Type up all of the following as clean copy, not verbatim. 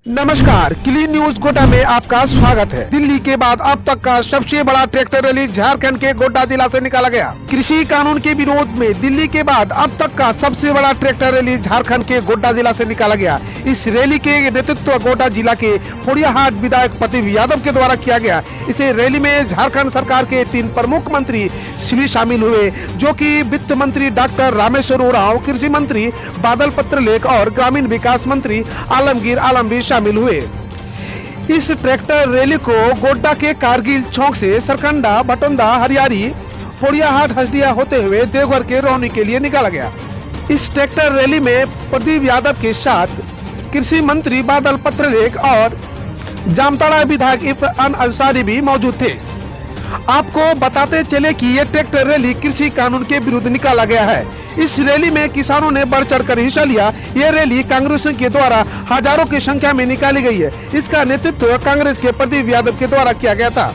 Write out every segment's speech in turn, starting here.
नमस्कार, clean news Godda में आपका स्वागत है। दिल्ली के बाद अब तक का सबसे बड़ा ट्रैक्टर रैली झारखंड के गोड्डा जिला से निकाला गया। कृषि कानून के विरोध में दिल्ली के बाद अब तक का सबसे बड़ा ट्रैक्टर रैली झारखंड के गोड्डा जिला से निकाला गया। इस रैली के नेतृत्व गोड्डा जिला के फोड़ियाहाट विधायक प्रदीप यादव के द्वारा किया गया। इसे रैली में झारखंड सरकार के 3 प्रमुख मंत्री भी शामिल हुए, जो कि वित्त मंत्री डॉक्टर रामेश्वर उरांव, कृषि मंत्री बादल पत्रलेख और ग्रामीण विकास मंत्री आलमगीर आलम भी शामिल हुए। इस ट्रैक्टर रैली को गोड्डा के कारगिल चौक से सरकंडा, भटौंदा, हरियारी, फोड़ियाहाट, हसदिया होते हुए देवघर के रोहनी के लिए निकाला गया। इस ट्रैक्टर रैली में प्रदीप यादव के साथ कृषि मंत्री बादल पत्रलेख और जामताड़ा विधायक इरफान अंसारी भी मौजूद थे। आपको बताते चले कि ये ट्रैक्टर रैली कृषि कानून के विरुद्ध निकाला गया है। इस रैली में किसानों ने बढ़ चढ़कर हिस्सा लिया। ये रैली कांग्रेसियों के द्वारा हजारों की संख्या में निकाली गई है। इसका नेतृत्व कांग्रेस के प्रदीप यादव के द्वारा किया गया था।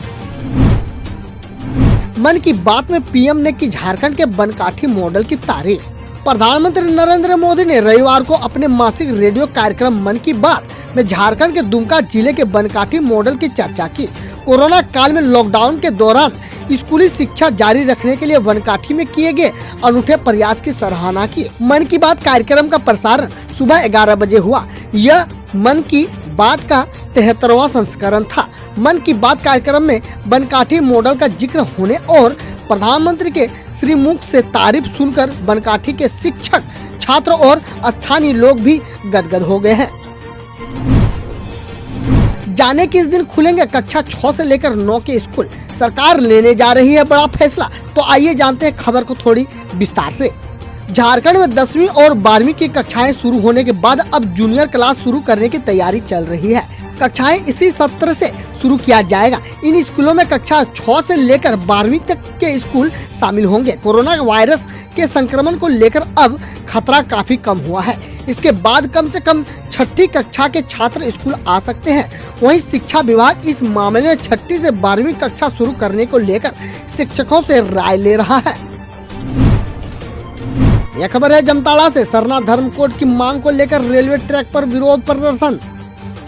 मन की बात में पीएम ने की झारखंड के बनकाठी मॉडल की तारीफ। प्रधानमंत्री नरेंद्र मोदी ने रविवार को अपने मासिक रेडियो कार्यक्रम मन की बात में झारखंड के दुमका जिले के बनकाठी मॉडल की चर्चा की। कोरोना काल में लॉकडाउन के दौरान स्कूली शिक्षा जारी रखने के लिए बनकाठी में किए गए अनूठे प्रयास की सराहना की। मन की बात कार्यक्रम का प्रसारण सुबह 11 बजे हुआ। यह मन की बात का 73वां संस्करण था। मन की बात कार्यक्रम में बनकाठी मॉडल का जिक्र होने और प्रधानमंत्री के श्रीमुख से तारीफ सुनकर बनकाठी के शिक्षक, छात्र और स्थानीय लोग भी गदगद हो गए हैं। जाने किस दिन खुलेंगे कक्षा 6 से लेकर 9 के स्कूल, सरकार लेने जा रही है बड़ा फैसला। तो आइए जानते हैं खबर को थोड़ी विस्तार से। झारखंड में 10वीं और 12वीं की कक्षाएं शुरू होने के बाद अब जूनियर क्लास शुरू करने की तैयारी चल रही है। कक्षाएं इसी सत्र से शुरू किया जाएगा। इन स्कूलों में कक्षा 6 से लेकर 12वीं तक के स्कूल शामिल होंगे। कोरोना वायरस के संक्रमण को लेकर अब खतरा काफी कम हुआ है। इसके बाद कम से कम 6ठी कक्षा के छात्र स्कूल आ सकते हैं। वहीं शिक्षा विभाग इस मामले में 6ठी से 12वीं कक्षा शुरू करने को लेकर शिक्षकों से राय ले रहा है। यह खबर है जामताड़ा से। सरना धर्म कोड की मांग को लेकर रेलवे ट्रैक पर विरोध प्रदर्शन।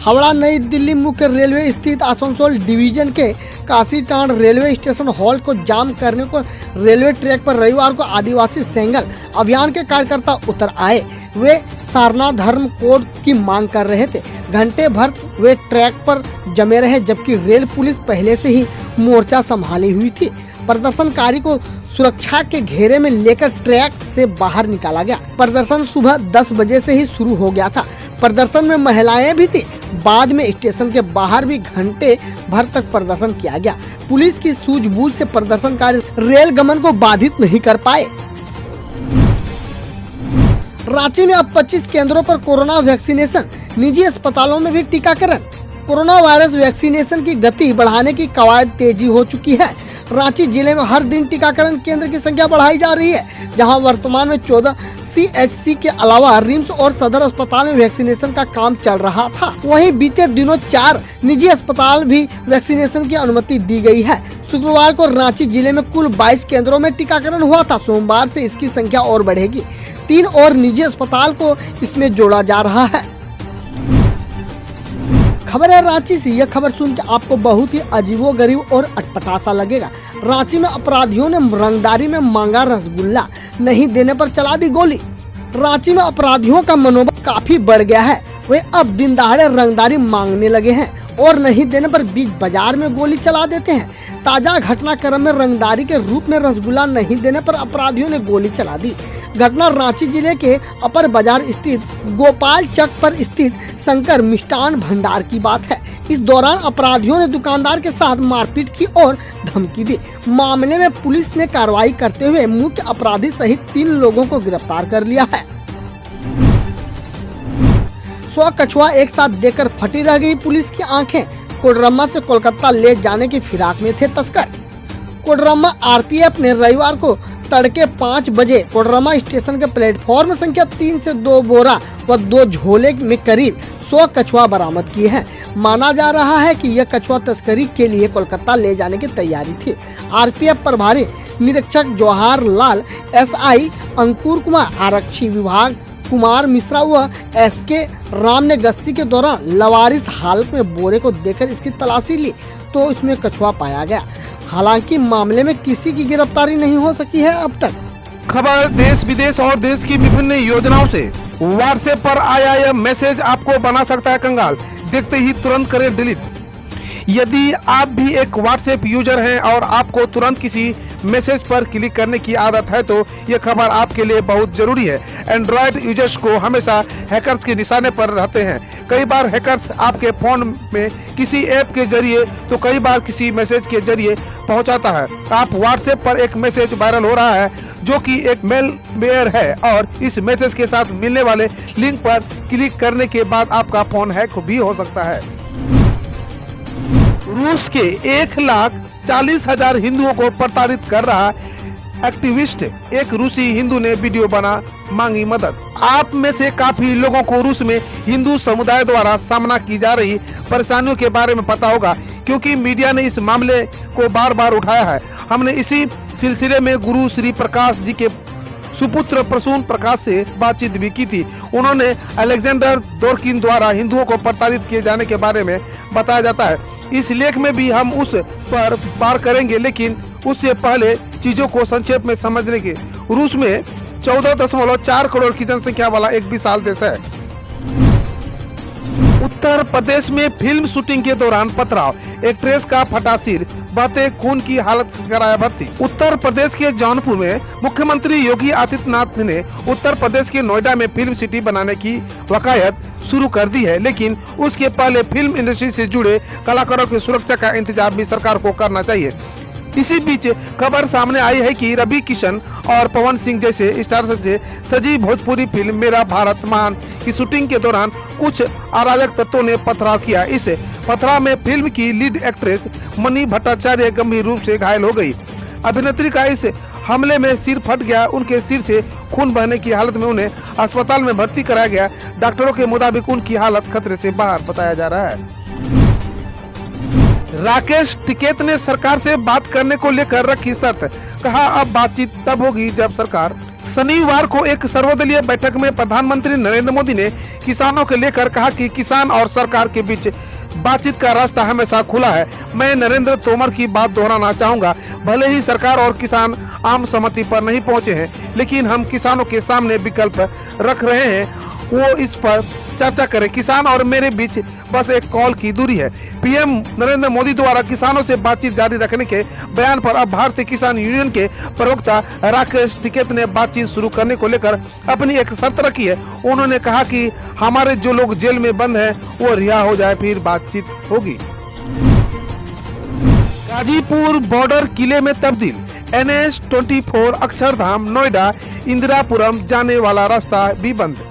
हावड़ा नई दिल्ली मुख्य रेलवे स्थित आसनसोल डिवीजन के काशीटांड रेलवे स्टेशन हॉल को जाम करने को रेलवे ट्रैक पर रविवार को आदिवासी सेंगल अभियान के कार्यकर्ता उतर आए। वे सारना धर्म कोड की मांग कर रहे थे। घंटे भर वे ट्रैक पर जमे रहे, जबकि रेल पुलिस पहले से ही मोर्चा संभाली हुई थी। प्रदर्शनकारी को सुरक्षा के घेरे में लेकर ट्रैक से बाहर निकाला गया। प्रदर्शन सुबह 10 बजे से ही शुरू हो गया था। प्रदर्शन में महिलाएं भी थी। बाद में स्टेशन के बाहर भी घंटे भर तक प्रदर्शन किया गया। पुलिस की सूझबूझ से प्रदर्शनकारी रेल गमन को बाधित नहीं कर पाए। रांची में अब 25 केंद्रों पर कोरोना वैक्सीनेशन, निजी अस्पतालों में भी टीकाकरण। कोरोना वायरस वैक्सीनेशन की गति बढ़ाने की कवायद तेजी हो चुकी है। रांची जिले में हर दिन टीकाकरण केंद्र की संख्या बढ़ाई जा रही है, जहां वर्तमान में 14 CHC के अलावा रिम्स और सदर अस्पताल में वैक्सीनेशन का काम चल रहा था। वहीं बीते दिनों 4 निजी अस्पताल भी वैक्सीनेशन की अनुमति दी गई है। शुक्रवार को रांची जिले में कुल 22 केंद्रों में टीकाकरण हुआ था। सोमवार से इसकी संख्या और बढ़ेगी। 3 और निजी अस्पताल को इसमें जोड़ा जा रहा है। खबर है रांची से। यह खबर सुन के आपको बहुत ही अजीबोगरीब और अटपटा सा लगेगा। रांची में अपराधियों ने रंगदारी में मांगा रसगुल्ला, नहीं देने पर चला दी गोली। रांची में अपराधियों का मनोबल काफी बढ़ गया है। वे अब दिन दहाड़े रंगदारी मांगने लगे हैं और नहीं देने पर बीच बाजार में गोली चला देते हैं। ताजा घटनाक्रम में रंगदारी के रूप में रसगुल्ला नहीं देने पर अपराधियों ने गोली चला दी। घटना रांची जिले के अपर बाजार स्थित गोपाल चक पर स्थित शंकर मिष्ठान भंडार की बात है। इस दौरान अपराधियों ने दुकानदार के साथ मारपीट की और धमकी दी। मामले में पुलिस ने कार्रवाई करते हुए मुख्य अपराधी सहित 3 लोगों को गिरफ्तार कर लिया है। 100 कछुआ एक साथ देकर फटी रह गई पुलिस की आंखें। कोडरम्मा से कोलकाता ले जाने की फिराक में थे तस्कर। कोडरम्मा RPF ने रविवार को तड़के 5 बजे कोडरम्मा स्टेशन के प्लेटफॉर्म संख्या 3 से 2 बोरा व 2 झोले में करीब 100 कछुआ बरामद किए हैं। माना जा रहा है कि यह कछुआ तस्करी के लिए कोलकाता ले जाने की तैयारी थी। RPF प्रभारी निरीक्षक जवाहर लाल, SI अंकुर कुमार, आरक्षी विभाग कुमार मिश्रा व SK राम ने गश्ती के दौरान लवारिस हालत में बोरे को देखकर इसकी तलाशी ली तो इसमें कछुआ पाया गया। हालांकि मामले में किसी की गिरफ्तारी नहीं हो सकी है अब तक। खबर देश विदेश और देश की विभिन्न योजनाओं से। व्हाट्सएप पर आया यह मैसेज आपको बना सकता है कंगाल, देखते ही तुरंत करें डिलीट। यदि आप भी एक व्हाट्सएप यूजर हैं और आपको तुरंत किसी मैसेज पर क्लिक करने की आदत है तो यह खबर आपके लिए बहुत जरूरी है। एंड्रॉयड यूजर्स को हमेशा हैकर्स के निशाने पर रहते हैं। कई बार हैकर्स आपके फोन में किसी ऐप के जरिए तो कई बार किसी मैसेज के जरिए पहुंचाता है। आप व्हाट्सएप पर एक मैसेज वायरल हो रहा है जो कि एक मेलवेयर है और इस मैसेज के साथ मिलने वाले लिंक पर क्लिक करने के बाद आपका फोन हैक भी हो सकता है। रूस के 1,40,000 हिंदुओं को प्रताड़ित कर रहा एक्टिविस्ट एक रूसी हिंदू ने वीडियो बना मांगी मदद। आप में से काफी लोगों को रूस में हिंदू समुदाय द्वारा सामना की जा रही परेशानियों के बारे में पता होगा क्योंकि मीडिया ने इस मामले को बार बार उठाया है। हमने इसी सिलसिले में गुरु श्री प्रकाश जी के सुपुत्र प्रसून प्रकाश से बातचीत भी की थी। उन्होंने अलेक्जेंडर दोरकिन द्वारा हिंदुओं को प्रताड़ित किए जाने के बारे में बताया जाता है। इस लेख में भी हम उस पर बार करेंगे, लेकिन उससे पहले चीजों को संक्षेप में समझने के। रूस में 14.4 करोड़ की जनसंख्या वाला एक विशाल देश है। उत्तर प्रदेश में फिल्म शूटिंग के दौरान पथराव, एक्ट्रेस का फटा सिर, बहते खून की हालत से कराया भर्ती। उत्तर प्रदेश के जौनपुर में मुख्यमंत्री योगी आदित्यनाथ ने उत्तर प्रदेश के नोएडा में फिल्म सिटी बनाने की वकायत शुरू कर दी है, लेकिन उसके पहले फिल्म इंडस्ट्री से जुड़े कलाकारों की सुरक्षा का इंतजाम भी सरकार को करना चाहिए। इसी बीच खबर सामने आई है कि रवि किशन और पवन सिंह जैसे स्टार्स से सजी भोजपुरी फिल्म मेरा भारत महान की शूटिंग के दौरान कुछ अराजक तत्वों ने पथराव किया। इस पथराव में फिल्म की लीड एक्ट्रेस मनी भट्टाचार्य गंभीर रूप से घायल हो गई। अभिनेत्री का इस हमले में सिर फट गया। उनके सिर से खून बहने की हालत में उन्हें अस्पताल में भर्ती कराया गया। डॉक्टरों के मुताबिक उनकी हालत खतरे से बाहर बताया जा रहा है। राकेश टिकैत ने सरकार से बात करने को लेकर रखी शर्त, कहा अब बातचीत तब होगी जब सरकार। शनिवार को एक सर्वदलीय बैठक में प्रधानमंत्री नरेंद्र मोदी ने किसानों के लेकर कहा कि किसान और सरकार के बीच बातचीत का रास्ता हमेशा खुला है। मैं नरेंद्र तोमर की बात दोहराना चाहूंगा, भले ही सरकार और किसान आम सहमति पर नहीं पहुंचे हैं, लेकिन हम किसानों के सामने विकल्प रख रहे हैं, वो इस पर चर्चा करें। किसान और मेरे बीच बस एक कॉल की दूरी है। पीएम नरेंद्र मोदी द्वारा किसानों से बातचीत जारी रखने के बयान पर अब भारतीय किसान यूनियन के प्रवक्ता राकेश टिकैत ने बातचीत शुरू करने को लेकर अपनी एक शर्त रखी है। उन्होंने कहा कि हमारे जो लोग जेल में बंद हैं वो रिहा हो जाए, फिर बातचीत होगी। गाजीपुर बॉर्डर किले में तब्दील, NH-24 अक्षरधाम नोएडा इंदिरापुरम जाने वाला रास्ता भी बंद।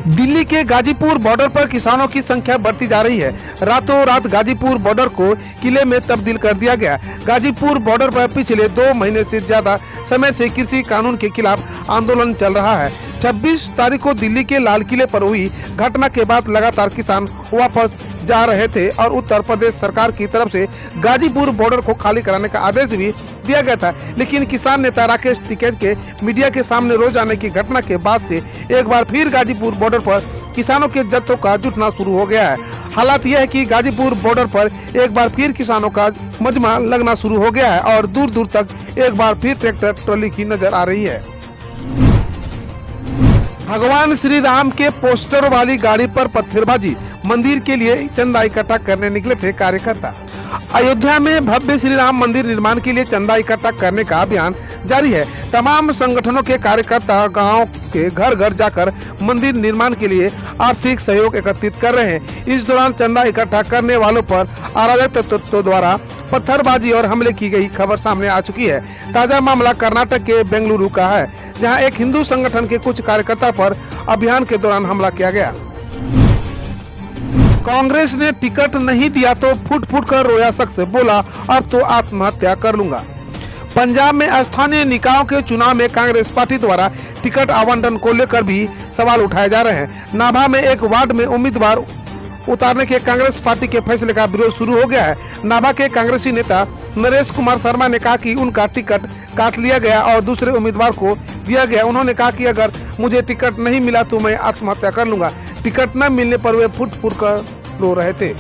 दिल्ली के गाजीपुर बॉर्डर पर किसानों की संख्या बढ़ती जा रही है। रातों रात गाजीपुर बॉर्डर को किले में तब्दील कर दिया गया। गाजीपुर बॉर्डर पर पिछले 2 महीने से ज्यादा समय से कृषि कानून के खिलाफ आंदोलन चल रहा है। 26 तारीख को दिल्ली के लाल किले पर हुई घटना के बाद लगातार किसान वापस जा रहे थे और उत्तर प्रदेश सरकार की तरफ से गाजीपुर बॉर्डर को खाली कराने का आदेश भी दिया गया था, लेकिन किसान नेता राकेश टिकैत के मीडिया के सामने रोज आने की घटना के बाद से एक बार फिर गाजीपुर बॉर्डर पर किसानों के जत्थों का जुटना शुरू हो गया है। हालात यह है कि गाजीपुर बॉर्डर पर एक बार फिर किसानों का मजमा लगना शुरू हो गया है और दूर दूर तक एक बार फिर ट्रैक्टर ट्रॉली की नजर आ रही है। भगवान श्री राम के पोस्टर वाली गाड़ी पर पत्थरबाजी, मंदिर के लिए चंदा इकट्ठा करने निकले थे कार्यकर्ता। अयोध्या में भव्य श्री राम मंदिर निर्माण के लिए चंदा इकट्ठा करने का अभियान जारी है। तमाम संगठनों के कार्यकर्ता गांव के घर घर जाकर मंदिर निर्माण के लिए आर्थिक सहयोग एकत्रित कर रहे हैं। इस दौरान चंदा इकट्ठा करने वालों पर अराजक तत्वों द्वारा पत्थरबाजी और हमले की गई खबर सामने आ चुकी है। ताजा मामला कर्नाटक के बेंगलुरु का है, जहां एक हिंदू संगठन के कुछ कार्यकर्ता पर अभियान के दौरान हमला किया गया। कांग्रेस ने टिकट नहीं दिया तो फुट फुट कर रोया शख्स, बोला अब तो आत्महत्या कर लूंगा। पंजाब में स्थानीय निकायों के चुनाव में कांग्रेस पार्टी द्वारा टिकट आवंटन को लेकर भी सवाल उठाए जा रहे हैं। नाभा में एक वार्ड में उम्मीदवार उतारने के कांग्रेस पार्टी के फैसले का विरोध शुरू हो गया है। नाभा के कांग्रेसी नेता नरेश कुमार शर्मा ने कहा कि उनका टिकट काट लिया गया और दूसरे उम्मीदवार को दिया गया। उन्होंने कहा कि अगर मुझे टिकट नहीं मिला तो मैं आत्महत्या कर लूंगा। टिकट न मिलने पर वे फुट फुट कर रो रहे थे।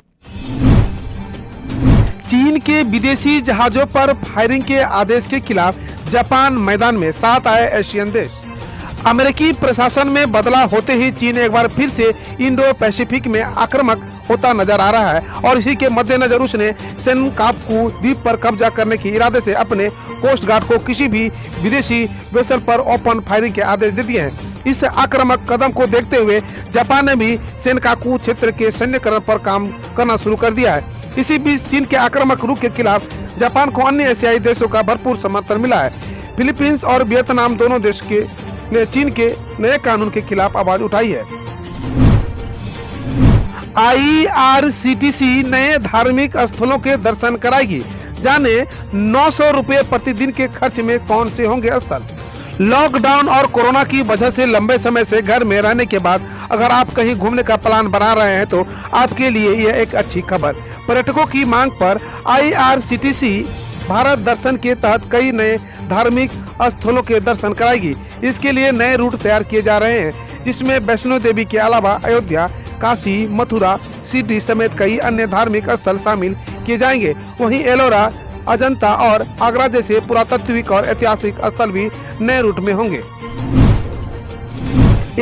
चीन के विदेशी जहाजों पर फायरिंग के आदेश के खिलाफ जापान मैदान में, साथ आए एशियन देश। अमेरिकी प्रशासन में बदलाव होते ही चीन एक बार फिर से इंडो पैसिफिक में आक्रामक होता नजर आ रहा है और इसी के मद्देनजर उसने सेनकाकू द्वीप पर कब्जा करने के इरादे से अपने कोस्ट गार्ड को किसी भी विदेशी वेसल पर ओपन फायरिंग के आदेश दे दिए हैं। इस आक्रामक कदम को देखते हुए जापान ने भी सेनकाकू क्षेत्र के सैन्यकरण पर काम करना शुरू कर दिया है। इसी बीच चीन के आक्रामक रुख के खिलाफ जापान को अन्य एशियाई देशों का भरपूर समर्थन मिला है। फिलीपींस और वियतनाम दोनों देश ने चीन के नए कानून के खिलाफ आवाज उठाई है। IRCTC नए धार्मिक स्थलों के दर्शन कराएगी। जाने 900 रुपए प्रतिदिन के खर्च में कौन से होंगे स्थल। लॉकडाउन और कोरोना की वजह से लंबे समय से घर में रहने के बाद अगर आप कहीं घूमने का प्लान बना रहे हैं तो आपके लिए यह एक अच्छी खबर। पर्यटकों की मांग पर IRCTC भारत दर्शन के तहत कई नए धार्मिक स्थलों के दर्शन कराएगी। इसके लिए नए रूट तैयार किए जा रहे हैं, जिसमें वैष्णो देवी के अलावा अयोध्या, काशी, मथुरा, शिरडी समेत कई अन्य धार्मिक स्थल शामिल किए जाएंगे। वहीं एलोरा, अजंता और आगरा जैसे पुरातात्विक और ऐतिहासिक स्थल भी नए रूट में होंगे।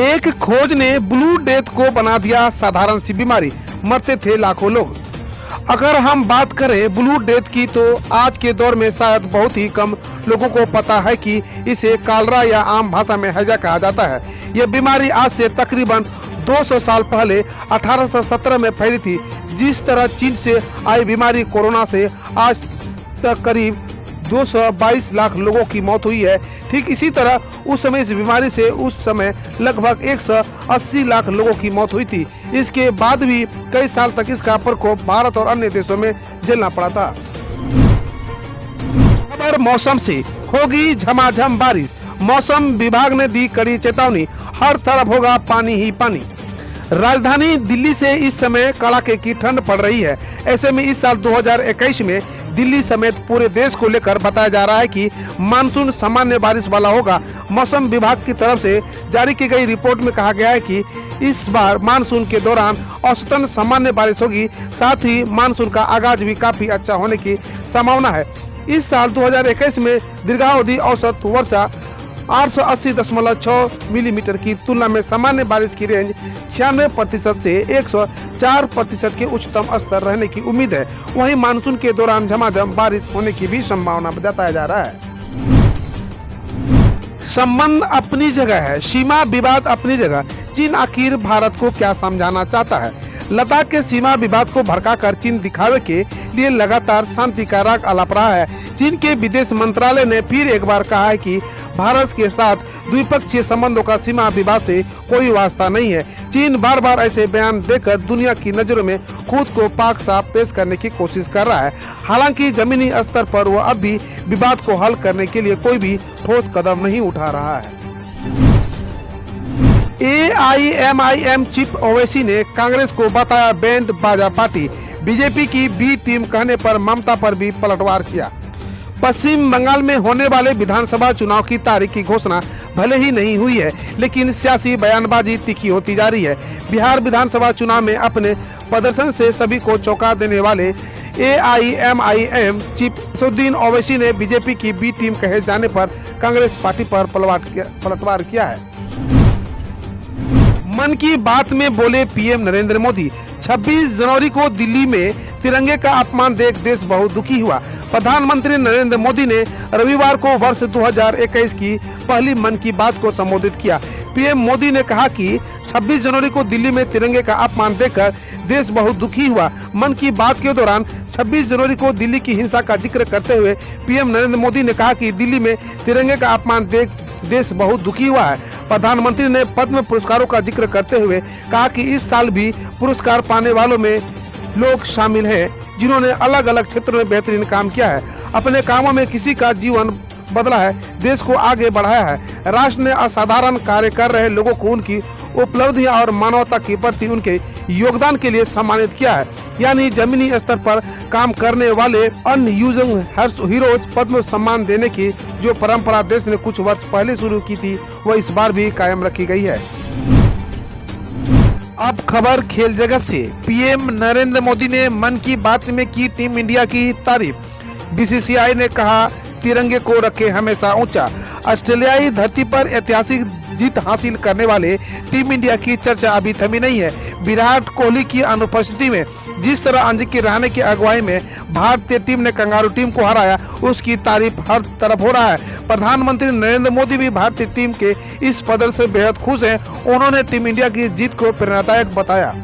एक खोज ने ब्लू डेथ को बना दिया साधारण सी बीमारी, मरते थे लाखों लोग। अगर हम बात करें ब्लू डेथ की तो आज के दौर में शायद बहुत ही कम लोगों को पता है कि इसे कालरा या आम भाषा में हैजा कहा जाता है। यह बीमारी आज से तकरीबन 200 साल पहले 1817 में फैली थी। जिस तरह चीन से आई बीमारी कोरोना से आज तक करीब 222 लाख लोगों की मौत हुई है, ठीक इसी तरह उस समय इस बीमारी से उस समय लगभग 180 लाख लोगों की मौत हुई थी। इसके बाद भी कई साल तक इसका प्रकोप भारत और अन्य देशों में झेलना पड़ा था। खबर मौसम से, होगी झमाझम बारिश। मौसम विभाग ने दी कड़ी चेतावनी, हर तरफ होगा पानी ही पानी। राजधानी दिल्ली से इस समय कड़ाके की ठंड पड़ रही है। ऐसे में इस साल 2021 में दिल्ली समेत पूरे देश को लेकर बताया जा रहा है कि मानसून सामान्य बारिश वाला होगा। मौसम विभाग की तरफ से जारी की गई रिपोर्ट में कहा गया है कि इस बार मानसून के दौरान औसतन सामान्य बारिश होगी। साथ ही मानसून का आगाज भी काफी अच्छा होने की संभावना है। इस साल 2021 में दीर्घावधि औसत वर्षा 880.6 मिलीमीटर की तुलना में सामान्य बारिश की रेंज 96% से 104% के उच्चतम स्तर रहने की उम्मीद है। वहीं मानसून के दौरान झमाझम बारिश होने की भी संभावना बताया जा रहा है। संबंध अपनी जगह है, सीमा विवाद अपनी जगह। चीन आखिर भारत को क्या समझाना चाहता है। लद्दाख के सीमा विवाद को भड़काकर चीन दिखावे के लिए लगातार शांति का राग अलाप रहा है। चीन के विदेश मंत्रालय ने फिर एक बार कहा है कि भारत के साथ द्विपक्षीय संबंधों का सीमा विवाद से कोई वास्ता नहीं है। चीन बार बार ऐसे बयान देकर दुनिया की नजरों में खुद को पाक साफ पेश करने की कोशिश कर रहा है। हालांकि जमीनी स्तर पर वह अब भी विवाद को हल करने के लिए कोई भी ठोस कदम नहीं उठा रहा है। AIMIM चीफ ओवैसी ने कांग्रेस को बताया बैंड बाजा पार्टी। बीजेपी की बी टीम कहने पर ममता पर भी पलटवार किया। पश्चिम बंगाल में होने वाले विधानसभा चुनाव की तारीख की घोषणा भले ही नहीं हुई है, लेकिन सियासी बयानबाजी तीखी होती जा रही है। बिहार विधानसभा चुनाव में अपने प्रदर्शन से सभी को चौंका देने वाले AIMIM चीफ असदुद्दीन ओवैसी ने बीजेपी की बी टीम कहे जाने पर कांग्रेस पार्टी पर पलटवार किया है। मन की बात में बोले पीएम नरेंद्र मोदी। 26 जनवरी को दिल्ली में तिरंगे का अपमान देख देश बहुत दुखी हुआ। प्रधानमंत्री नरेंद्र मोदी ने रविवार को वर्ष 2021 की पहली मन की बात को संबोधित किया। पीएम मोदी ने कहा कि 26 जनवरी को दिल्ली में तिरंगे का अपमान देखकर देश बहुत दुखी हुआ। मन की बात के दौरान 26 जनवरी को दिल्ली की हिंसा का जिक्र करते हुए पीएम नरेंद्र मोदी ने कहा कि दिल्ली में तिरंगे का अपमान देख देश बहुत दुखी हुआ है। प्रधानमंत्री ने पद्म पुरस्कारों का जिक्र करते हुए कहा कि इस साल भी पुरस्कार पाने वालों में लोग शामिल हैं जिन्होंने अलग अलग क्षेत्रों में बेहतरीन काम किया है। अपने कामों में किसी का जीवन बदला है, देश को आगे बढ़ाया है। राष्ट्र ने असाधारण कार्य कर रहे लोगों को उनकी उपलब्धियां और मानवता के प्रति उनके योगदान के लिए सम्मानित किया है। यानी जमीनी स्तर पर काम करने वाले अनयूजुअल हीरोज पद्म सम्मान देने की जो परंपरा देश ने कुछ वर्ष पहले शुरू की थी, वह इस बार भी कायम रखी गई है। अब खबर खेल जगत से। पीएम नरेंद्र मोदी ने मन की बात में की टीम इंडिया की तारीफ। बीसीसीआई ने कहा, तिरंगे को रखे हमेशा ऊंचा। ऑस्ट्रेलियाई धरती पर ऐतिहासिक जीत हासिल करने वाले टीम इंडिया की चर्चा अभी थमी नहीं है। विराट कोहली की अनुपस्थिति में जिस तरह अजिंक्य रहाणे की अगुवाई में भारतीय टीम ने कंगारू टीम को हराया, उसकी तारीफ हर तरफ हो रहा है। प्रधानमंत्री नरेंद्र मोदी भी भारतीय टीम के इस प्रदर्शन से बेहद खुश हैं। उन्होंने टीम इंडिया की जीत को प्रेरणादायक बताया।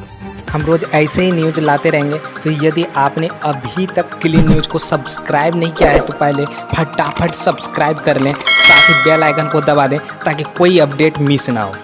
हम रोज ऐसे ही न्यूज लाते रहेंगे, तो यदि आपने अभी तक क्लीन न्यूज को सब्सक्राइब नहीं किया है तो पहले फटाफट सब्सक्राइब कर लें, साथ ही बेल आइकन को दबा दें ताकि कोई अपडेट मिस ना हो।